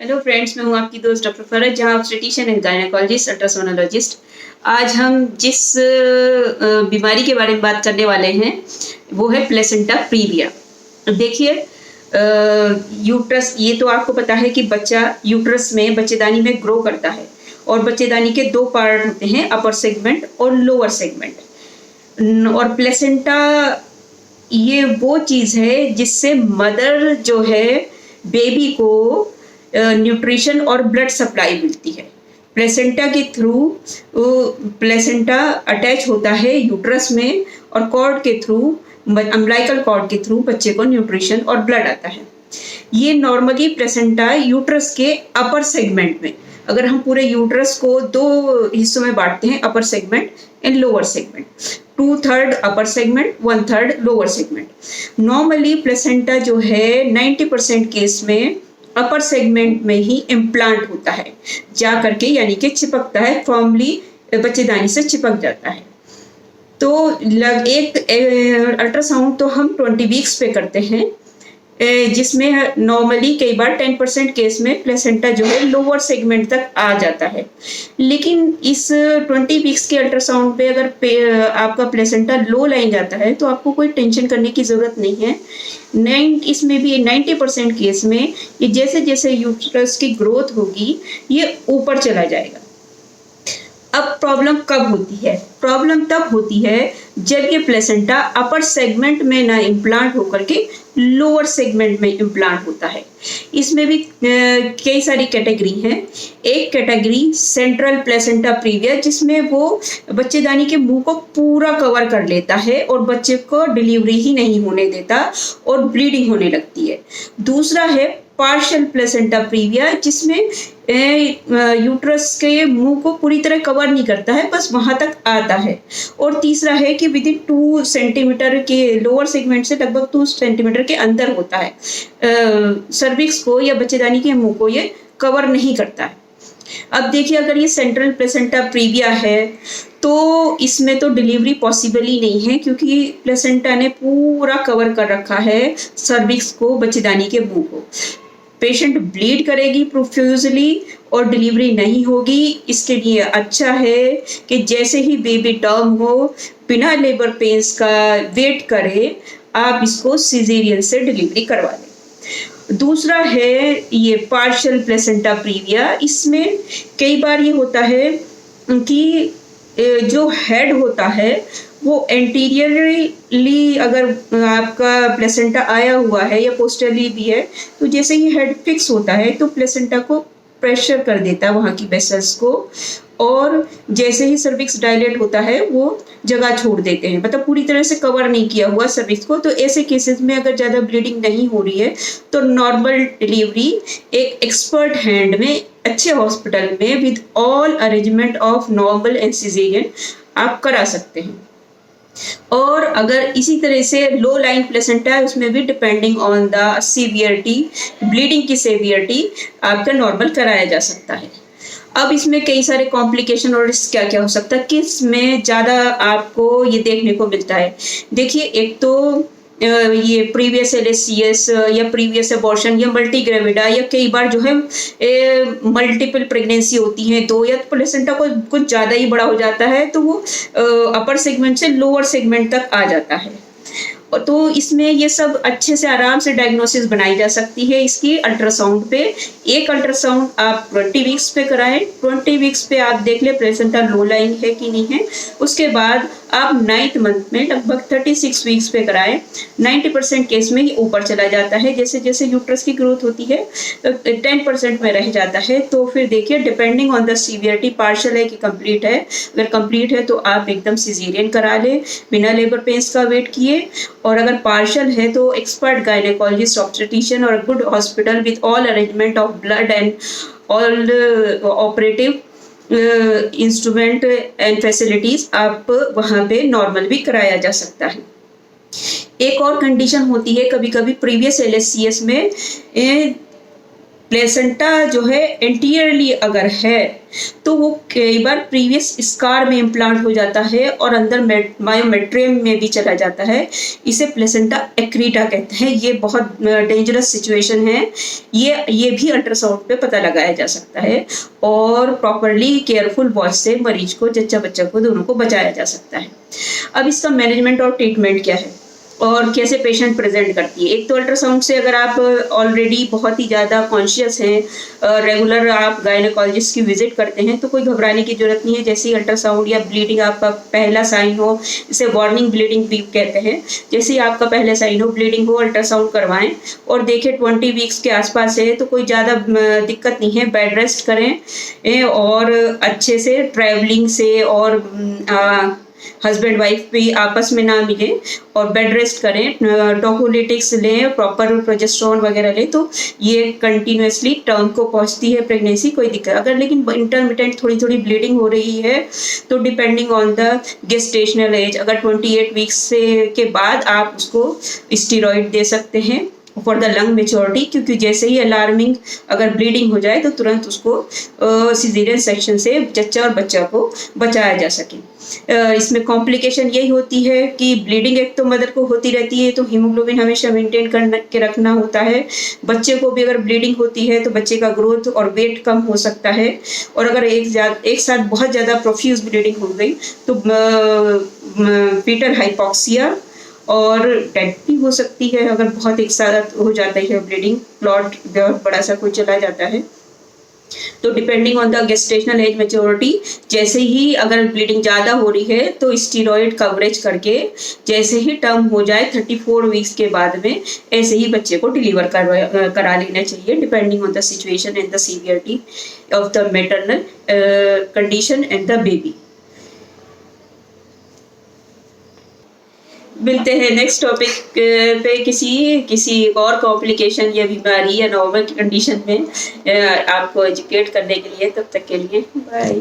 Hello friends, मैं हूं आपकी दोस्त डॉक्टर फरज, जहां ऑब्स्टेट्रिशियन एंड गायनेकोलॉजिस्ट, अल्ट्रासोनोलॉजिस्ट। आज हम जिस बीमारी के बारे में बात करने वाले हैं वो है प्लेसेंटा प्रीविया। देखिए, यूट्रस, ये तो आपको पता है कि बच्चा यूट्रस में बच्चेदानी में ग्रो करता है और बच्चेदानी के दो पार्ट होते हैं, अपर सेगमेंट और लोअर सेगमेंट। और प्लेसेंटा ये वो चीज़ है जिससे मदर जो है बेबी को न्यूट्रिशन और ब्लड सप्लाई मिलती है। प्लेसेंटा के थ्रू प्लेसेंटा अटैच होता है यूट्रस में और कॉर्ड के थ्रू, अम्बिलिकल कॉर्ड के थ्रू बच्चे को न्यूट्रिशन और ब्लड आता है। ये नॉर्मली प्लेसेंटा यूट्रस के अपर सेगमेंट में, अगर हम पूरे यूट्रस को दो हिस्सों में बांटते हैं, upper segment and lower segment, 2/3 upper segment, 1/3 lower segment. Normally placenta जो है 90% केस में अपर सेगमेंट में ही इम्प्लांट होता है, जा करके यानी कि चिपकता है, फॉर्मली बच्चेदानी से चिपक जाता है। तो एक अल्ट्रासाउंड तो हम 20 वीक्स पे करते हैं, जिसमें नॉर्मली कई बार 10% केस में प्लेसेंटा जो है लोअर सेगमेंट तक आ जाता है। लेकिन इस 20 वीक्स के अल्ट्रासाउंड पे अगर आपका प्लेसेंटा लो लाइन जाता है तो आपको कोई टेंशन करने की ज़रूरत नहीं है। इसमें भी 90% केस में ये जैसे जैसे यूट्रस की ग्रोथ होगी ये ऊपर चला जाएगा। अब प्रॉब्लम कब होती है? प्रॉब्लम तब होती है जब ये प्लेसेंटा अपर सेगमेंट में ना इम्प्लांट होकर के लोअर सेगमेंट में इम्प्लांट होता है। इसमें भी कई सारी कैटेगरी हैं। एक कैटेगरी सेंट्रल प्लेसेंटा प्रीविया, जिसमें वो बच्चेदानी के मुंह को पूरा कवर कर लेता है और बच्चे को डिलीवरी ही नहीं होने देता और ब्लीडिंग होने लगती है। दूसरा है पार्शियल प्लेसेंटा प्रीविया, जिसमें यूट्रस के मुंह को पूरी तरह कवर नहीं करता है, बस वहां तक आता है। और तीसरा है कि विदिन 2 सेंटीमीटर के लोअर सेगमेंट से लगभग 2 सेंटीमीटर के अंदर होता है, सर्विक्स को या बच्चेदानी के मुंह को ये कवर नहीं करता है। अब देखिए, अगर ये सेंट्रल प्लेसेंटा प्रीविया है तो इसमें तो डिलीवरी पॉसिबल ही नहीं है, क्योंकि प्लेसेंटा ने पूरा कवर कर रखा है सर्विक्स को, बच्चेदानी के मुंह को। पेशेंट ब्लीड करेगी प्रोफ्यूजली और डिलीवरी नहीं होगी। इसके लिए अच्छा है कि जैसे ही बेबी टर्म हो, बिना लेबर पेन्स का वेट करे, आप इसको सिजेरियन से डिलीवरी करवा लें। दूसरा है ये पार्शियल प्लेसेंटा प्रीविया। इसमें कई बार ये होता है कि जो हेड होता है वो एंटीरियरली अगर आपका प्लेसेंटा आया हुआ है या पोस्टरली भी है, तो जैसे ही हेड फिक्स होता है तो प्लेसेंटा को प्रेशर कर देता है वहाँ की वेसल्स को, और जैसे ही सर्विक्स डायलेट होता है वो जगह छोड़ देते हैं, मतलब पूरी तरह से कवर नहीं किया हुआ सर्विक्स को। तो ऐसे केसेस में अगर ज़्यादा ब्लीडिंग नहीं हो रही है तो नॉर्मल डिलीवरी एक एक्सपर्ट हैंड में, अच्छे हॉस्पिटल में, with all arrangement of normal and caesarean आप करा सकते हैं। और अगर इसी तरह से लो लाइन प्लेसेंटा है, उसमें भी depending on the severity, bleeding की सीवियरिटी, आपका नॉर्मल कराया जा सकता है। अब इसमें कई सारे कॉम्प्लिकेशन और रिस्क क्या क्या हो सकता है, किस में ज़्यादा आपको ये देखने को मिलता है। देखिए, एक तो ये प्रीवियस LHCS या प्रीवियस अबॉर्शन या मल्टी ग्रेविडा, या कई बार जो है मल्टीपल प्रेगनेंसी होती है दो, या प्लेसेंटा को कुछ ज़्यादा ही बड़ा हो जाता है तो वो अपर सेगमेंट से लोअर सेगमेंट तक आ जाता है। तो इसमें ये सब अच्छे से आराम से डायग्नोसिस बनाई जा सकती है इसकी अल्ट्रासाउंड पे। एक अल्ट्रासाउंड आप 20 वीक्स पे कराएं। 20 वीक्स पे आप देख ले प्लेसेंटा लो लाइन है कि नहीं है। उसके बाद आप 9th मंथ में लगभग 36 वीक्स पे कराएं। 90% केस में ये ऊपर चला जाता है, जैसे जैसे यूट्रस की ग्रोथ होती है 10% में रह जाता है। तो फिर देखिए, depending on the severity, partial है कि कंप्लीट है। अगर कंप्लीट है तो आप एकदम सिजेरियन करा ले बिना लेबर पेन्स का वेट किए, और अगर पार्शियल है तो एक्सपर्ट गायनेकोलॉजिस्ट, ऑब्स्टेट्रिशियन और good hospital with all arrangement of blood and all operative instrument and facilities, आप वहाँ पे नॉर्मल भी कराया जा सकता है। एक और कंडीशन होती है कभी कभी प्रीवियस LHCS में, प्लेसेंटा जो है एंटीरियरली अगर है तो वो कई बार प्रीवियस स्कार में इम्प्लांट हो जाता है और अंदर मायोमेट्रियम में भी चला जाता है। इसे प्लेसेंटा एक्रीटा कहते हैं। ये बहुत डेंजरस सिचुएशन है। ये भी अल्ट्रासाउंड पे पता लगाया जा सकता है और प्रॉपरली केयरफुल वॉच से मरीज को, जच्चा बच्चा को, दोनों को बचाया जा सकता है। अब इसका मैनेजमेंट और ट्रीटमेंट क्या है और कैसे पेशेंट प्रेजेंट करती है। एक तो अल्ट्रासाउंड से अगर आप ऑलरेडी बहुत ही ज़्यादा कॉन्शियस हैं, रेगुलर आप गायनेकोलॉजिस्ट की विजिट करते हैं, तो कोई घबराने की जरूरत नहीं है। जैसे ही अल्ट्रासाउंड या ब्लीडिंग आपका पहला साइन हो, इसे वार्निंग ब्लीडिंग भी कहते हैं, जैसे ही आपका पहला साइन हो, ब्लीडिंग हो, अल्ट्रासाउंड करवाएं और देखें 20 वीक्स के आसपास है तो कोई ज़्यादा दिक्कत नहीं है, बेड रेस्ट करें और अच्छे से ट्रैवलिंग से और हस्बैंड वाइफ भी आपस में ना मिले और बेड रेस्ट करें, टोकोलिटिक्स लें, प्रॉपर प्रोजेस्टेरोन वगैरह लें, तो ये कंटिन्यूसली टर्म को पहुंचती है प्रेगनेंसी, कोई दिक्कत। अगर लेकिन इंटरमिटेंट थोड़ी थोड़ी ब्लीडिंग हो रही है तो depending on the gestational age, अगर 28 वीक्स से के बाद आप उसको स्टीरॉइड दे सकते हैं फॉर द लंग मेच्योरिटी, क्योंकि जैसे ही अलार्मिंग अगर ब्लीडिंग हो जाए तो तुरंत उसको सिजेरियन सेक्शन से जच्चा और बच्चा को बचाया जा सके। इसमें कॉम्प्लिकेशन यही होती है कि ब्लीडिंग एक तो मदर को होती रहती है तो हीमोग्लोबिन हमेशा मेंटेन के रखना होता है। बच्चे को भी अगर ब्लीडिंग होती है तो बच्चे का ग्रोथ और वेट कम हो सकता है और अगर एक साथ बहुत ज़्यादा प्रोफ्यूज ब्लीडिंग हो गई तो फीटल हाइपोक्सिया और डेथ भी हो सकती है। अगर बहुत एक साथ हो जाता है ब्लीडिंग, क्लॉट बहुत बड़ा सा कोई चला जाता है, तो depending on the gestational age maturity, जैसे ही अगर ब्लीडिंग ज़्यादा हो रही है तो स्टीरॉयड कवरेज करके जैसे ही टर्म हो जाए 34 वीक्स के बाद में ऐसे ही बच्चे को डिलीवर करा लेना चाहिए, depending on the situation and the severity of the maternal condition and the baby. मिलते हैं नेक्स्ट टॉपिक पे किसी और कॉम्प्लिकेशन या बीमारी या नॉर्मल कंडीशन में आपको एजुकेट करने के लिए। तब तक के लिए बाय।